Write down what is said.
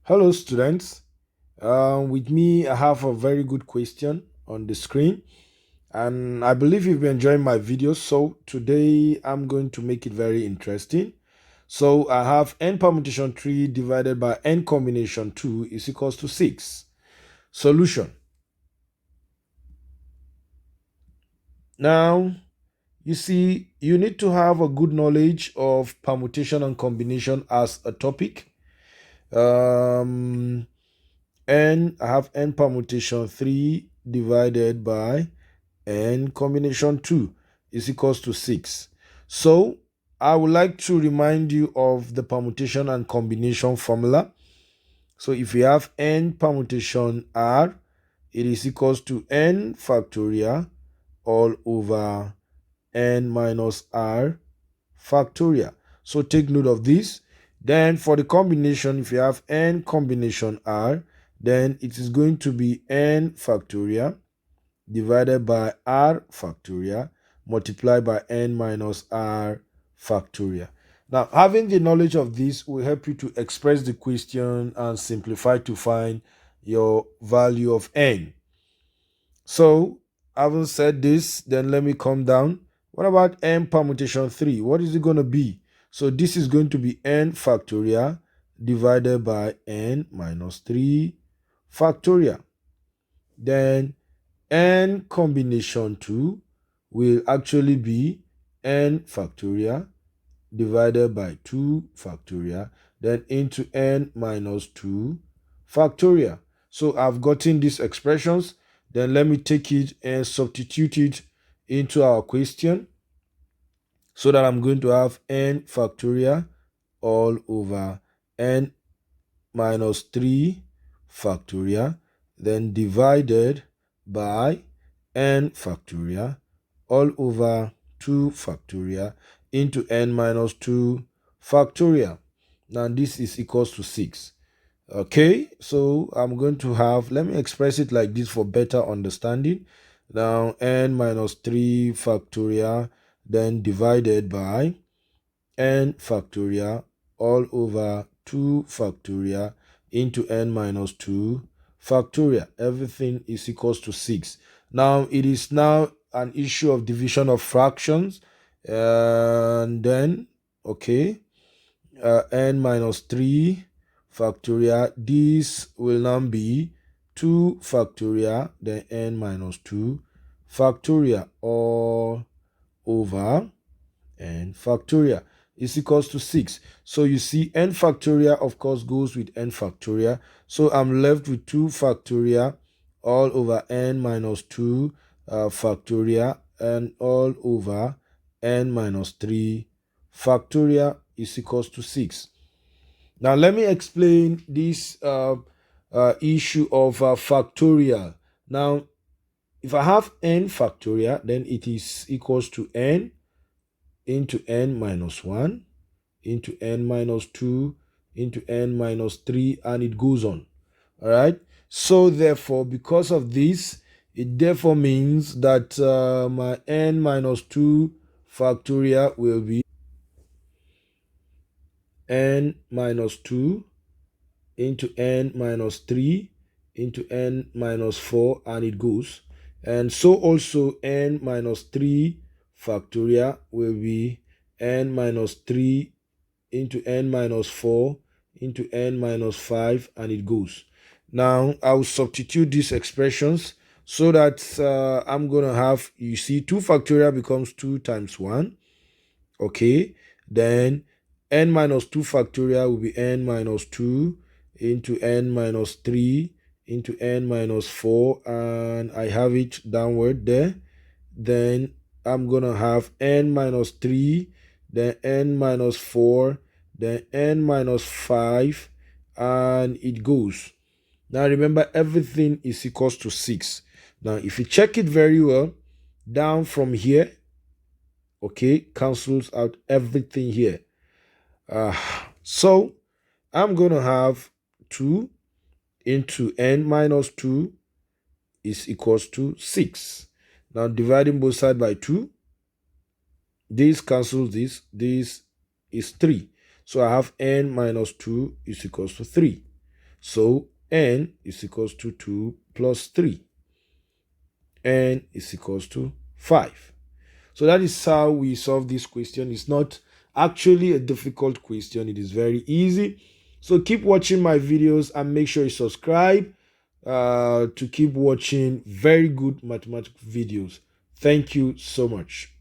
Hello, students. With me, I have a very good question on the screen, and I believe you've been enjoying my videos. So, today I'm going to make it very interesting. So, I have n permutation 3 divided by n combination 2 is equals to 6. Solution. Now, you see, you need to have a good knowledge of permutation and combination as a topic. Um, I have n permutation 3 divided by n combination 2 is equals to 6. So I would like to remind you of the permutation and combination formula. So if we have n permutation r, it is equals to n factorial all over n minus r factorial. So take note of this. Then for the combination, if you have n combination r, then it is going to be n factorial divided by r factorial multiplied by n minus r factorial. Now, having the knowledge of this will help you to express the question and simplify to find your value of n. So, having said this, then let me come down. What about n permutation 3? What is it going to be? So, this is going to be n factorial divided by n minus 3 factorial. Then n combination 2 will actually be n factorial divided by 2 factorial, then into n minus 2 factorial. So I've gotten these expressions. Then let me take it and substitute it into our question so that I'm going to have n factorial all over n minus 3 factorial, then divided by n factorial all over 2 factorial into n minus 2 factorial. Now this is equals to 6. Okay, so I'm going to have, let me express it like this for better understanding. Now n minus 3 factorial then divided by n factorial all over 2 factorial into n minus 2 factorial. Everything is equals to 6. Now it is now an issue of division of fractions, and then n minus 3 factorial, this will now be 2 factorial then n minus 2 factorial all over n factorial is equals to 6. So you see n factorial of course goes with n factorial. So I'm left with 2 factorial all over n minus 2 factorial and all over n minus 3 factorial is equals to 6. Now let me explain this issue of factorial. Now if I have n factorial, then it is equals to n into n minus 1 into n minus 2 into n minus 3, and it goes on. All right. So therefore, because of this, it therefore means that my n minus 2 factorial will be n minus 2 into n minus 3 into n minus 4, and it goes. And so also n minus 3 factorial will be n minus 3 into n minus 4 into n minus 5, and it goes. Now I will substitute these expressions so that I'm going to have, you see, 2 factorial becomes 2 times 1. Okay, then n minus 2 factorial will be n minus 2 into n minus 3 into n minus 4, and I have it downward there. Then I'm going to have n minus 3, then n minus 4, then n minus 5, and it goes. Now remember, everything is equals to 6. Now if you check it very well, down from here, okay, cancels out everything here. So I'm going to have 2 into n minus 2 is equals to 6. Now dividing both sides by 2, this cancels this is 3. So I have n minus 2 is equals to 3. So n is equals to 2 plus 3. N is equals to 5. So that is how we solve this question. It's not actually a difficult question. It is very easy. So keep watching my videos and make sure you subscribe to keep watching very good mathematical videos. Thank you so much.